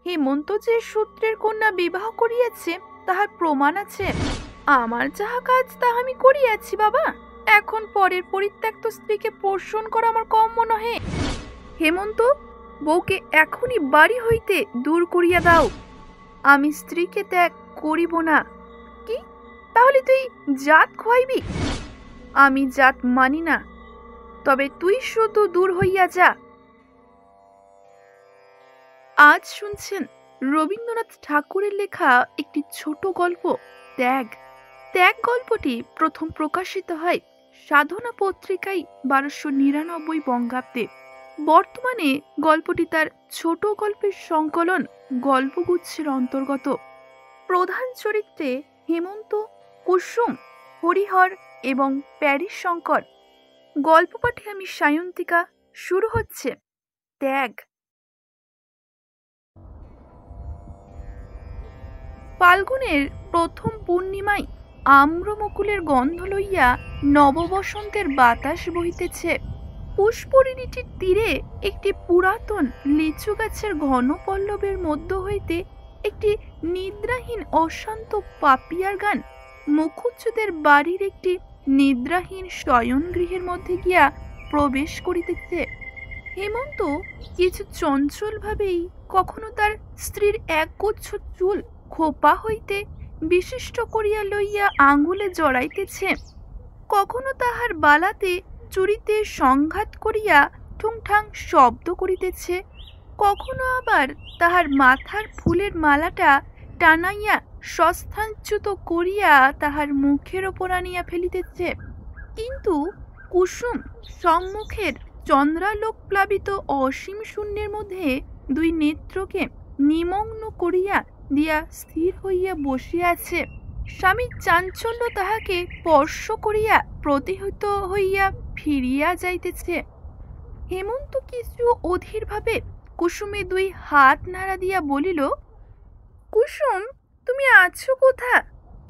হেমন্ত যে সূত্রের কন্যা বিবাহ করিয়াছে তাহার প্রমাণ আছে। আমার যাহা কাজ তাহা আমি করিয়াছি বাবা। এখন পরের পরিত্যক্ত স্ত্রীকে পোষণ করা আমার কম্য নহে। হেমন্ত, বউকে এখনই বাড়ি হইতে দূর করিয়া দাও। আমি স্ত্রীকে ত্যাগ করিব না। কি, তাহলে তুই জাত খোয়াইবি? আমি জাত মানি না, তবে তুই শুধু দূর হইয়া যা। আজ শুনছেন রবীন্দ্রনাথ ঠাকুরের লেখা একটি ছোট গল্প, ত্যাগ। ত্যাগ গল্পটি প্রথম প্রকাশিত হয় সাধনা পত্রিকায় 1299 বঙ্গাব্দে। বর্তমানে গল্পটি তার ছোট গল্পের সংকলন গল্পগুচ্ছের অন্তর্গত। প্রধান চরিত্রে হেমন্ত, কুসুম, হরিহর এবং প্যারিস শঙ্কর। গল্প পাঠে আমি সায়ন্তিকা। শুরু হচ্ছে ত্যাগ। ফাল্গুনের প্রথম পূর্ণিমায় আম্রমুকুলের গন্ধ লইয়া নববসন্তের বাতাস বহিতেছে। পুষ্পরিণীটির তীরে একটি পুরাতন লিচু গাছের ঘন পল্লবের মধ্য হইতে একটি নিদ্রাহীন অশান্ত পাপিয়ার গান মুখুজ্জদের বাড়ির একটি নিদ্রাহীন শয়ন গৃহের মধ্যে গিয়া প্রবেশ করিতেছে। হেমন্ত কিছু চঞ্চল ভাবেই কখনো তার স্ত্রীর একগুচ্ছ চুল খোপা হইতে বিশিষ্ট করিয়া লইয়া আঙ্গুলে জড়াইতেছে, কখনো তাহার বালাতে চুরিতে সংঘাত করিয়া ঠুংঠাং শব্দ করিতেছে, কখনো আবার তাহার মাথার ফুলের মালাটা টানাইয়া স্বস্থানচ্যুত করিয়া তাহার মুখের ওপর আনিয়া ফেলিতেছে। কিন্তু কুসুম সম্মুখের চন্দ্রালোক প্লাবিত অসীম শূন্যের মধ্যে দুই নেত্রকে নিমগ্ন করিয়া দিয়া স্থির হইয়া বসিয়া আছে। স্বামীর চাঞ্চল্য তাহাকে স্পর্শ করিয়া প্রতিহত হইয়া ফিরিয়া যাইতেছে। হেমন্ত কিছু অধীর ভাবে কুসুমে দুই হাত নাড়া দিয়া বলিল, কুসুম, তুমি আছো কোথা?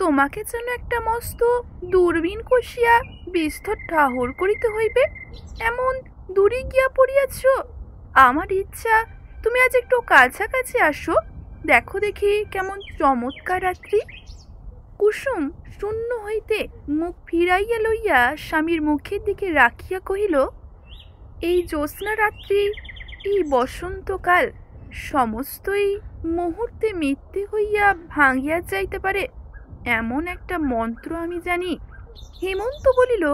তোমাকে যেন একটা মস্ত দূরবীন কষিয়া বিস্তর ঠাহর করিতে হইবে, এমন দূরে গিয়া পড়িয়াছ। আমার ইচ্ছা তুমি আজ একটু কাছাকাছি আসো, দেখো দেখি কেমন চমৎকার রাত্রি। কুসুম শূন্য হইতে মুখ ফিরাইয়া লইয়া স্বামীর মুখের দিকে রাখিয়া কহিল, এই জ্যোৎস্না রাত্রি, এই বসন্তকাল সমস্তই মুহূর্তে মিথ্যে হইয়া ভাঙিয়া যাইতে পারে এমন একটা মন্ত্র আমি জানি। হেমন্ত বলিল,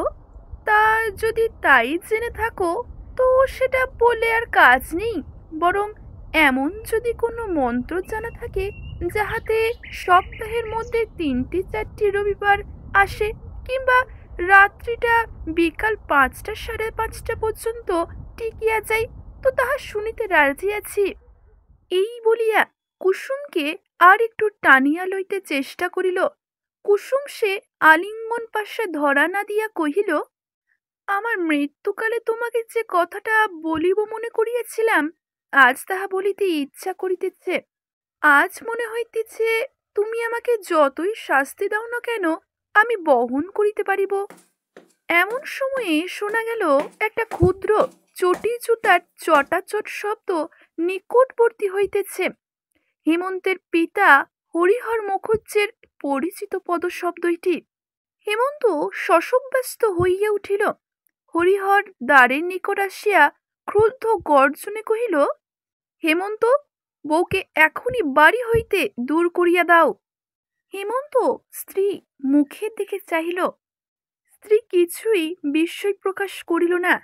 তা যদি তাই জেনে থাকো তো সেটা বলে আর কাজ নেই, বরং এমন যদি কোনো মন্ত্র জানা থাকে যাহাতে সপ্তাহের মধ্যে 3-4টি রবিবার আসে, কিংবা রাত্রিটা বিকাল 5টা সাড়ে 5টা পর্যন্ত টিকিয়া যাই, তো তাহা শুনিতে রাজি আছি। এই বলিয়া কুসুমকে আর একটু টানিয়া লইতে চেষ্টা করিল। কুসুম সে আলিঙ্গন পাশে ধরা না দিয়া কহিল, আমার মৃত্যুকালে তোমাকে যে কথাটা বলিব মনে করিয়াছিলাম, আজ তাহা বলিতে ইচ্ছা করিতেছে। আজ মনে হইতেছে তুমি আমাকে যতই শাস্তি দাও না কেন আমি বহন করিতে পারিব। এমন সময়ে শোনা গেল একটা ক্ষুদ্র চটি জুতার চটাচট শব্দ নিকটবর্তী হইতেছে। হেমন্তের পিতা হরিহর মুখুজ্জের পরিচিত পদশব্দটি। হেমন্ত শশব্যস্ত হইয়া উঠিল। হরিহর দ্বারের নিকট আসিয়া ক্রুদ্ধ গর্জনে কহিল, হেমন্ত, বউকে এখনই বাড়ি হইতে দূর করিয়া দাও। হেমন্ত স্ত্রী মুখের দিকে চাহিল। স্ত্রী কিছুই বিস্ময় প্রকাশ করিল না,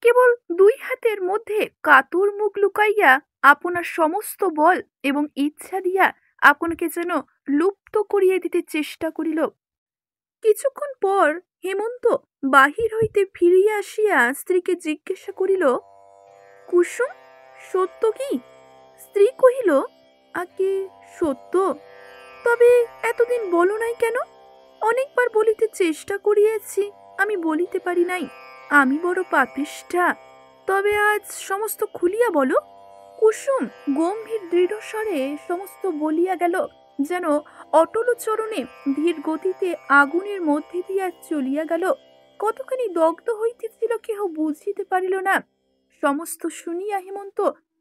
কেবল দুই হাতের মধ্যে কাতর মুখ লুকাইয়া আপনার সমস্ত বল এবং ইচ্ছা দিয়া আপনাকে যেন লুপ্ত করিয়া দিতে চেষ্টা করিল। কিছুক্ষণ পর হেমন্ত বাহির হইতে ফিরিয়া আসিয়া স্ত্রীকে জিজ্ঞাসা করিল, কুসুম, সত্য কি? স্ত্রী কহিল, আগে সত্য, তবে এতদিন বলো নাই কেন? অনেকবার বলিতে চেষ্টা করিয়াছি, আমি বলিতে পারি নাই, আমি বড় পাপিষ্ঠা, তবে আজ সমস্ত খুলিয়া বলো। কুসুম গম্ভীর দৃঢ় স্বরে সমস্ত বলিয়া গেল, যেন অটল চরণে ধীর গতিতে আগুনের মধ্যে দিয়া চলিয়া গেল। কতখানি দগ্ধ হইতেছিল কেহ বুঝিতে পারিল না। সমস্ত শুনিয়া হেমন্ত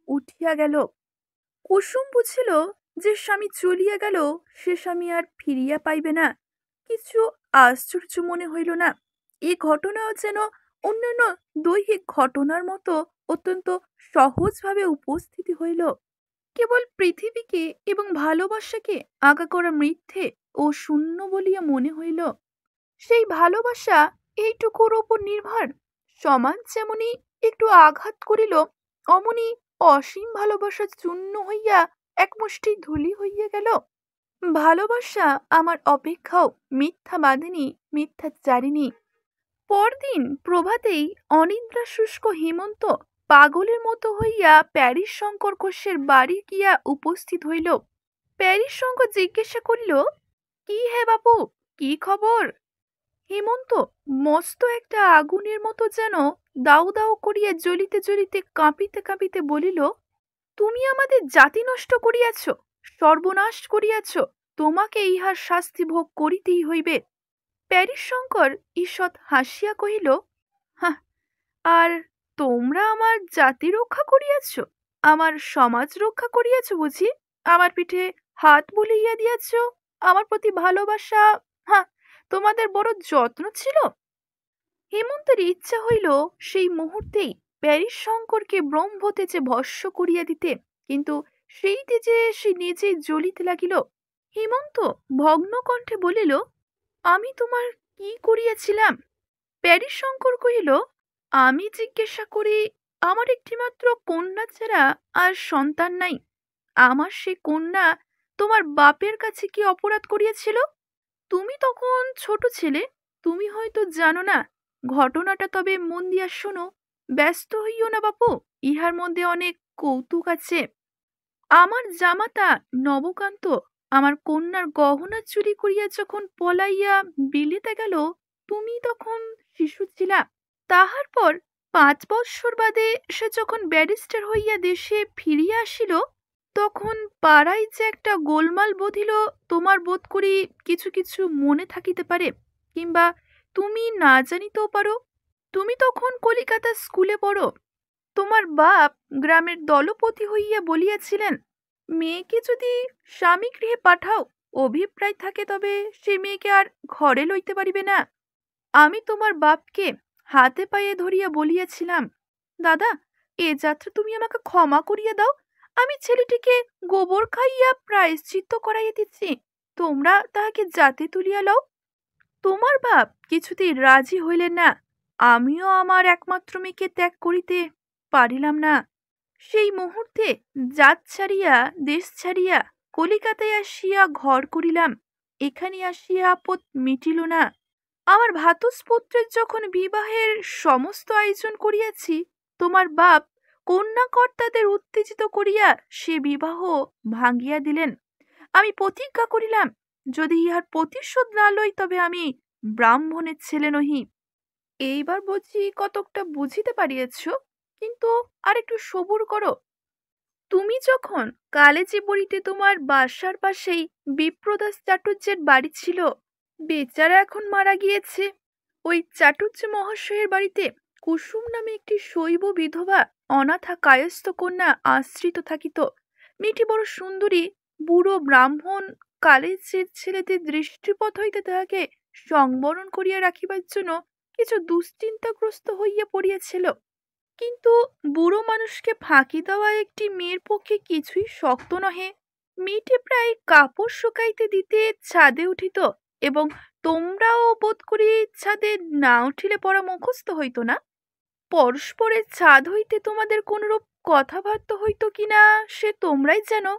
উঠিয়া গেল। কুসুম বুঝিল যে স্বামী চলিয়া গেল, সে স্বামী আর ফিরিয়া পাইবে না। কিছু আশ্চর্য মনে হইল না। এই ঘটনাও যেন অন্যান্য দৈহিক ঘটনার মতো অত্যন্ত সহজভাবে উপস্থিতি হইল। কেবল পৃথিবীকে এবং ভালোবাসাকে আঁকা করা মিথ্যে ও শূন্য বলিয়া মনে হইল। সেই ভালোবাসা এইটুকুর ওপর নির্ভর। সমাজ যেমনি একটু আঘাত করিল, অমনি অসীম ভালোবাসা চূর্ণ হইয়া এক মুষ্টি ধুলি হইয়া গেল। ভালোবাসা আমার অপেক্ষাও মিথ্যা বাঁধেনি, মিথ্যাচারিণী। পরদিন প্রভাতেই অনিদ্রা শুষ্ক হেমন্ত পাগলের মতো হইয়া প্যারিস শঙ্কর ঘোষের বাড়ি গিয়া উপস্থিত হইল। প্যারিস শঙ্কর জিজ্ঞাসা করিল, কি হে বাপু, কি খবর? হেমন্ত মস্ত একটা আগুনের মতো যেন দাউ দাউ করিয়া জ্বলিতে জ্বলিতে কাঁপিতে কাঁপিতে বলিল, তুমি আমাদের জাতি নষ্ট করিয়াছ, সর্বনাশ করিয়াছ, তোমাকে ইহার শাস্তি ভোগ করিতেই হইবে। প্যারিস শঙ্কর ঈষৎ হাসিয়া কহিল, হাহ, আর তোমরা আমার জাতি রক্ষা করিয়াছ, আমার সমাজ রক্ষা করিয়াছ বুঝি? আমার পিঠে হাত বুলাইয়া দিয়াছ, আমার প্রতি ভালোবাসা, হ্যাঁ, তোমাদের বড় যত্ন ছিল। হেমন্তের ইচ্ছা হইল সেই মুহূর্তেই প্যারিস শঙ্করকে ব্রহ্মতেজে ভস্ম করিয়া দিতে, কিন্তু সেই তেজে সে নিজেই জ্বলিতে লাগিল। হেমন্ত ভগ্ন কণ্ঠে বলিল, আমি তোমার কি করিয়াছিলাম? প্যারিস শঙ্কর কহিল, আমি জিজ্ঞাসা করি, আমার একটিমাত্র কন্যা ছাড়া আর সন্তান নাই। আমার সে কন্যা তোমার বাপের কাছে কি অপরাধ করিয়াছিল? তুমি তখন ছোট ছেলে, তুমি হয়তো জানো না ঘটনাটা, তবে মন দিয়া শোনো। ব্যস্ত হইও না বাপু, ইহার মধ্যে অনেক কৌতুক আছে। আমার জামাতা নবকান্ত আমার কন্যার গহনা চুরি করিয়া যখন পলাইয়া বিলেতে গেল, তুমি তখন শিশু ছিলা। তাহার পর 5 বৎসর বাদে সে যখন ব্যারিস্টার হইয়া দেশে ফিরিয়া আসিল, তখন পাড়ায় যে একটা গোলমাল বধিল, তোমার বোধ করি কিছু কিছু মনে থাকিতে পারে, কিংবা তুমি না জানিতেও পারো। তুমি তখন কলিকাতা স্কুলে পড়ো। তোমার বাপ গ্রামের দলপতি হইয়া বলিয়াছিলেন, মেয়েকে যদি স্বামী গৃহে পাঠাও, অভিপ্রায় থাকে, তবে সে মেয়েকে আর ঘরে লইতে পারিবে না। আমি তোমার বাপকে হাতে পায়ে ধরিয়া বলিয়াছিলাম, দাদা, এ যাত্রা তুমি আমাকে ক্ষমা করিয়া দাও, আমি ছেলেটিকে গোবর খাইয়া প্রায়শ্চিত্ত করাইয়া দিচ্ছি, তোমরা তাহাকে জাতে তুলিয়া লও। তোমার বাপ কিছুতেই রাজি হইলেন না। আমিও আমার একমাত্র মেয়েকে ত্যাগ করিতে পারিলাম না। সেই মুহূর্তে জাত ছাড়িয়া, দেশ ছাড়িয়া কলিকাতায় আসিয়া ঘর করিলাম। এখানে আসিয়া আপদ মিটিল না। আমার ভ্রাতুষ্পুত্রের যখন বিবাহের সমস্ত আয়োজন করিয়াছি, তোমার বাপ কন্যাকর্তাদের উত্তেজিত করিয়া সে বিবাহ ভাঙ্গিয়া দিলেন। আমি প্রতিজ্ঞা করিলাম, যদি ইহার প্রতিশোধ না লই, তবে আমি ব্রাহ্মণের ছেলে নহি। এইবার বুঝি কতকটা বুঝিতে পারিয়াছ, কিন্তু আর একটু সবুর করো। তুমি যখন কালেজে পড়িতে, তোমার বাসার পাশেই বিপ্রদাস চাটুর্যের বাড়ি ছিল। বেচারা এখন মারা গিয়েছে। ওই চাটুর্য মহাশয়ের বাড়িতে কুসুম নামে একটি শৈব বিধবা অনাথা কায়স্থ কন্যা আশ্রিত থাকিত। মেয়েটি বড় সুন্দরী। বুড়ো ব্রাহ্মণ কালেজের ছেলেদের দৃষ্টিপথ হইতে তাহাকে সংবরণ করিয়া রাখিবার জন্য কিছু দুশ্চিন্তাগ্রস্ত হইয়া পড়িয়াছিল। কিন্তু বুড়ো মানুষকে ফাঁকি দেওয়া একটি মেয়ের পক্ষে কিছুই শক্ত নহে। মেয়েটি প্রায় কাপড় শুকাইতে দিতে ছাদে উঠিত, এবং তোমরাও বোধ করি ছাদে না উঠিলে পড়া মুখস্থ হইত না। পরস্পরের ছাদ হইতে তোমাদের কোনরূপ কথাবার্তা হইত কিনা সে তোমরাই জানো।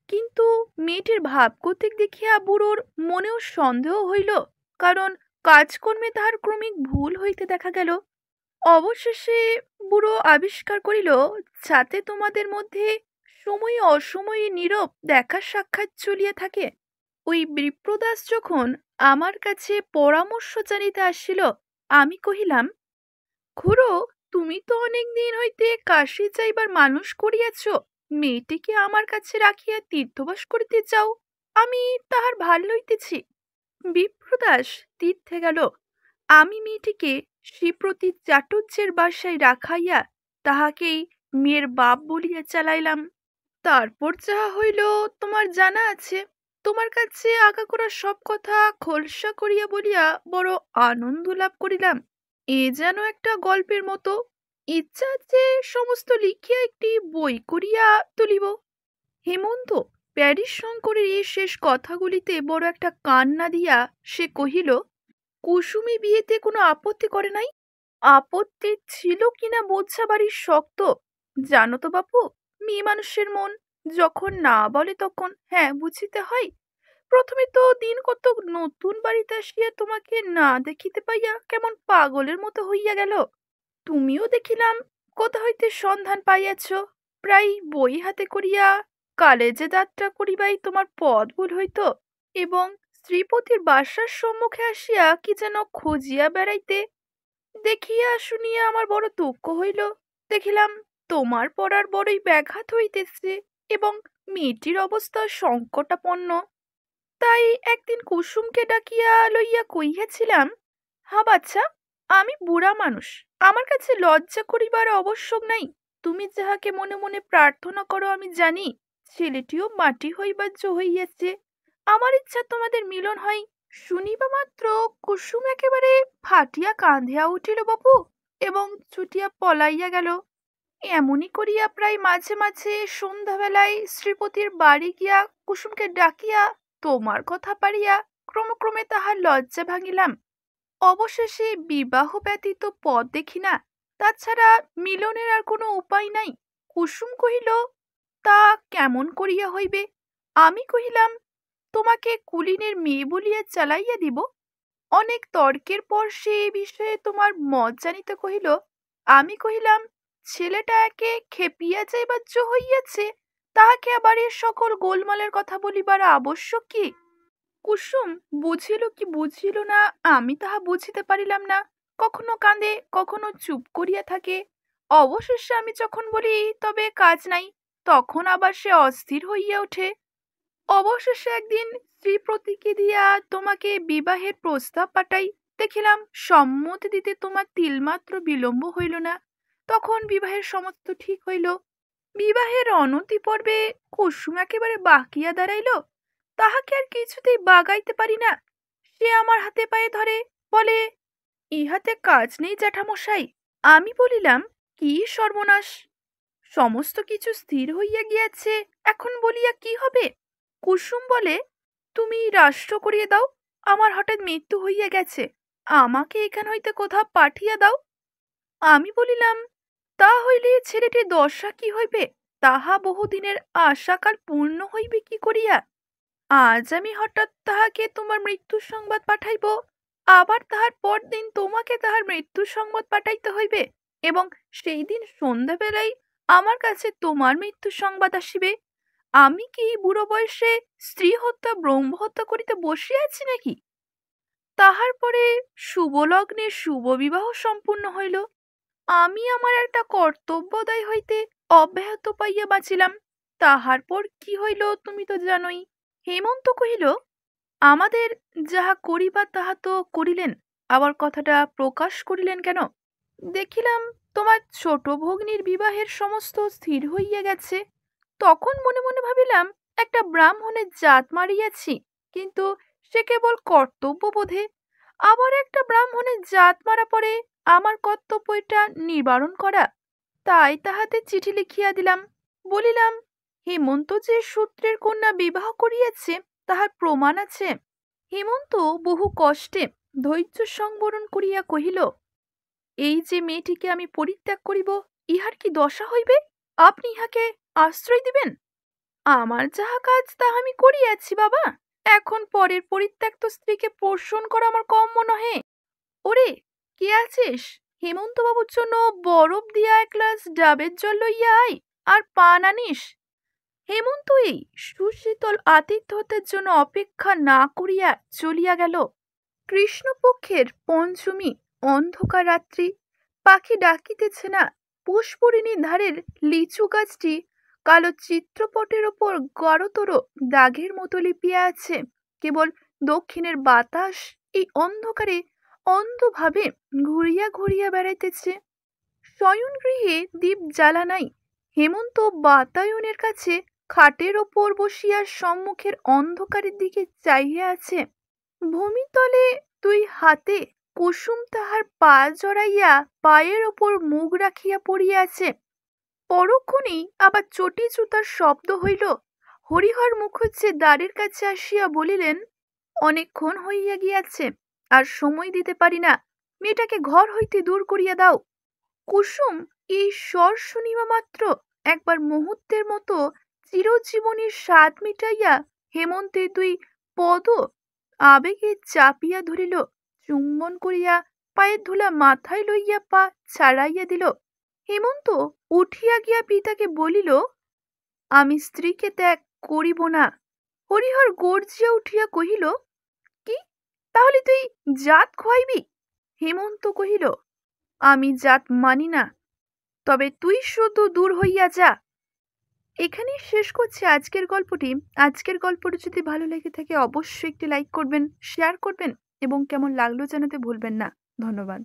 কিন্তু মেয়েটির ভাবগতিক দেখিয়া বুড়োর মনেও সন্দেহ হইল, কারণ কাজকর্মে তাহার ক্রমিক ভুল হইতে দেখা গেল। অবশেষে বুড়ো আবিষ্কার করিল, যাতে তোমাদের মধ্যে সময়ে অসময়ে নীরব দেখা সাক্ষাৎ চলিয়া থাকে। ওই বিপ্রদাস যখন আমার কাছে পরামর্শ জানিতে আসিল, আমি কহিলাম, খুড়ো, তুমি তো অনেক দিন হইতে কাশী যাইবার মানুষ করিয়াছ, মেয়েটিকে আমার কাছে রাখিয়া তীর্থবাস করিতে যাও, আমি তাহার ভাল লইতেছি। বিপ্রদাস তীর্থে গেল। আমি মেয়েটিকে শ্রীপতি চাটুর্যের বাসায় রাখাইয়া তাহাকেই মেয়ের বাপ বলিয়া চালাইলাম। তারপর যাহা হইল তোমার জানা আছে। তোমার কাছে আগাগোড়া সব কথা খোলসা করিয়া বলিয়া বড় আনন্দ লাভ করিলাম। এ যেন একটা গল্পের মতো। ইচ্ছা আছে সমস্ত লিখিয়া একটি বই করিয়া তুলিব। হেমন্ত প্যারিস শঙ্করের এই শেষ কথাগুলিতে বড় একটা কান্না দিয়া সে কহিল, কুসুমি বিয়েতে কোনো আপত্তি করে নাই? আপত্তি ছিল কিনা বোঝা বাড়ি শক্ত। জানো তো বাপু, মেয়ে মানুষের মন যখন না বলে তখন হ্যাঁ বুঝিতে হয়। প্রথমে তো দিন কত নতুন বাড়িতে আসিয়া তোমাকে না দেখিতে পাইয়া কেমন পাগলের মতো হইয়া গেল। তুমিও দেখিলাম কোথা হইতে সন্ধান পাইয়াছ। প্রায় বই হাতে করিয়া কালেজে যাত্রা করিবাই তোমার পথ ভুল হইত, এবং শ্রীপতির বাসার সম্মুখে আসিয়া কি যেন খুঁজিয়া বেড়াইতে। দেখিয়া শুনিয়া আমার বড় দুঃখ হইল। দেখিলাম তোমার পড়ার বড়ই ব্যাঘাত হইতেছে এবং মেয়েটির অবস্থা সংকটাপন্ন। তাই একদিন কুসুমকে ডাকিয়া লইয়া কইয়াছিলাম, হা বাচ্চা, আমি বুড়া মানুষ, আমার কাছে লজ্জা করিবার আবশ্যক নাই। তুমি যাহাকে মনে মনে প্রার্থনা করো আমি জানি, ছেলেটিও মাটি হইবার জো হইয়াছে। আমার ইচ্ছা তোমাদের মিলন হয়। শুনিবা মাত্র কুসুম একেবারে ফাটিয়া কাঁধিয়া উঠিল বাপু, এবং ছুটিয়া পলাইয়া গেল। এমনি করিয়া প্রায় মাঝে মাঝে সন্ধ্যাবেলায় শ্রীপতির বাড়ি গিয়া কুসুমকে ডাকিয়া তোমার কথা পারিয়া ক্রমক্রমে তাহার লজ্জা ভাঙিলাম। অবশেষে বিবাহ ব্যতীত পথ দেখি না, তাছাড়া মিলনের আর কোনো উপায় নাই। কুসুম কহিল, তা কেমন করিয়া হইবে? আমি কহিলাম, তোমাকে কুলীনের মেয়ে বলিয়া চালাইয়া দিব। অনেক তর্কের পর সে এ বিষয়ে তোমার মত জানিতে কহিল। আমি কহিলাম, ছেলেটা একে খেপিয়া যাইবার জো হইয়াছে, তাহাকে আবার এ সকল গোলমালের কথা বলিবার আবশ্যক কি? কুসুম বুঝিল কি বুঝিল না আমি তাহা বুঝিতে পারিলাম না। কখনো কাঁদে, কখনো চুপ করিয়া থাকে। অবশেষে আমি যখন বলি তবে কাজ নাই, তখন আবার সে অস্থির হইয়া ওঠে। অবশেষে একদিন শ্রীপতিকে দিয়া তোমাকে বিবাহের প্রস্তাব পাঠাই। দেখিলাম সম্মতি দিতে তোমার তিলমাত্র বিলম্ব হইল না। তখন বিবাহের সমস্ত ঠিক হইল। বিবাহের অনতি পর্বে কুসুম একেবারে বাকিয়া দাঁড়াইল। তাহাকে আর কিছুতেই বাগাইতে পারি না। সে আমার হাতে পায়ে ধরে, বলে, ইহাতে কাজ নেই জ্যাঠামশাই। আমি বলিলাম, কি সর্বনাশ! সমস্ত কিছু স্থির হইয়া গিয়াছে, এখন বলিয়া কি হবে? কুসুম বলে, তুমি রাষ্ট্র করিয়ে দাও, আমার হঠাৎ মৃত্যু হইয়া গেছে, আমাকে এখান হইতে কোথাও পাঠিয়ে দাও। আমি বলিলাম, তা হইলে ছেলেটির দশা কি হইবে? তাহা বহুদিনের আশাকাল পূর্ণ হইবে কি করিয়া? আজ আমি হঠাৎ তাহাকে তোমার মৃত্যুর সংবাদ পাঠাইব, আবার তাহার পরদিন তোমাকে তাহার মৃত্যুর সংবাদ পাঠাইতে হইবে, এবং সেই দিন সন্ধ্যাবেলায় আমার কাছে তোমার মৃত্যুর সংবাদ আসিবে। আমি কি বুড়ো বয়সে স্ত্রী হত্যা ব্রহ্ম হত্যা করিতে বসিয়া আছি নাকি? তাহার পরে শুভলগ্নে শুভ বিবাহ সম্পূর্ণ হইল। আমি আমার একটা কর্তব্যদায় হইতে অব্যাহত পাইয়া বাঁচিলাম। তাহার পর কি হইল তুমি তো জানোই। হেমন্ত কহিল, আমাদের যাহা করিবার তাহা তো করিলেন, আবার কথাটা প্রকাশ করিলেন কেন? দেখিলাম তোমার ছোট ভগ্নীর বিবাহের সমস্ত স্থির হইয়া গেছে। তখন মনে মনে ভাবিলাম, একটা ব্রাহ্মণের জাত মারিয়াছি, কিন্তু সে কেবল কর্তব্যবোধে। আবার একটা ব্রাহ্মণের জাত মারা পরে আমার কর্তব্য এটা নিবারণ করা। তাই তাহাতে চিঠি লিখিয়া দিলাম। বলিলাম, হেমন্ত যে সূত্রের কন্যা বিবাহ করিয়াছে তাহার প্রমাণ আছে। হেমন্ত বহু কষ্টে ধৈর্য সংবরণ করিয়া কহিল, এই যে মেয়েটিকে আমি পরিত্যাগ করিব, ইহার কি দশা হইবে? আপনি ইহাকে আশ্রয় দিবেন? আমার যাহা কাজ তাহা আমি করিয়াছি বাবা। এখন পরের পরিত্যক্ত স্ত্রীকে পোষণ করা আমার কম্য নহে। ওরে, কে আছিস? হেমন্তবাবুর জন্য বরফ দিয়া এক গ্লাস ডাবের জল লইয়া আয়, আর পান আনিস। হেমন্ত এই সুশীতল আতিথ্যতার জন্য অপেক্ষা না করিয়া চলিয়া গেল। কৃষ্ণপক্ষের পঞ্চমী, অন্ধকার রাত্রি, পাখি ডাকিতেছে না। পুষ্পরিণী ধারের লিচু গাছটি কালো চিত্রপটের ওপর গাঢ়তর দাগের মতো লিপিয়া আছে। কেবল দক্ষিণের বাতাস এই অন্ধকারে অন্ধভাবে ঘুরিয়া ঘুরিয়া বেড়াইতেছে। শয়ন গৃহে দীপ জ্বালা নাই। হেমন্ত বাতায়নের কাছে খাটের ওপর বসিয়া সম্মুখের অন্ধকারের দিকে চাহিয়া আছে। ভূমিতলে দুই হাতে কুসুম তাহার পা জড়াইয়া পায়ের ওপর মুখ রাখিয়া পড়িয়া আছে। পরক্ষণেই আবার চটি জুতার শব্দ হইল। হরিহর মুখুজ্জে দ্বারের কাছে আসিয়া বলিলেন, অনেকক্ষণ হইয়া গিয়াছে, আর সময় দিতে পারি না, মেয়েটাকে ঘর হইতে দূর করিয়া দাও। কুসুম এই স্বর শুনিবা মাত্র একবার মুহূর্তের মতো চিরজীবনের স্বাদ মিটাইয়া হেমন্তের দুই পদ আবেগে চাপিয়া ধরিল, চুম্বন করিয়া পায়ের ধুলা মাথায় লইয়া পা ছাড়াইয়া দিল। হেমন্ত উঠিয়া গিয়া পিতাকে বলিল, আমি স্ত্রীকে ত্যাগ করিব না। হরিহর গর্জিয়া উঠিয়া কহিল, কি, তাহলে তুই জাত খোয়াইবি? হেমন্ত কহিল, আমি জাত মানি না, তবে তুই শুধু দূর হইয়া যা। এখানেই শেষ করছি আজকের গল্পটি। আজকের গল্পটি যদি ভালো লেগে থাকে অবশ্যই একটি লাইক করবেন, শেয়ার করবেন এবং কেমন লাগলো জানাতে ভুলবেন না। ধন্যবাদ।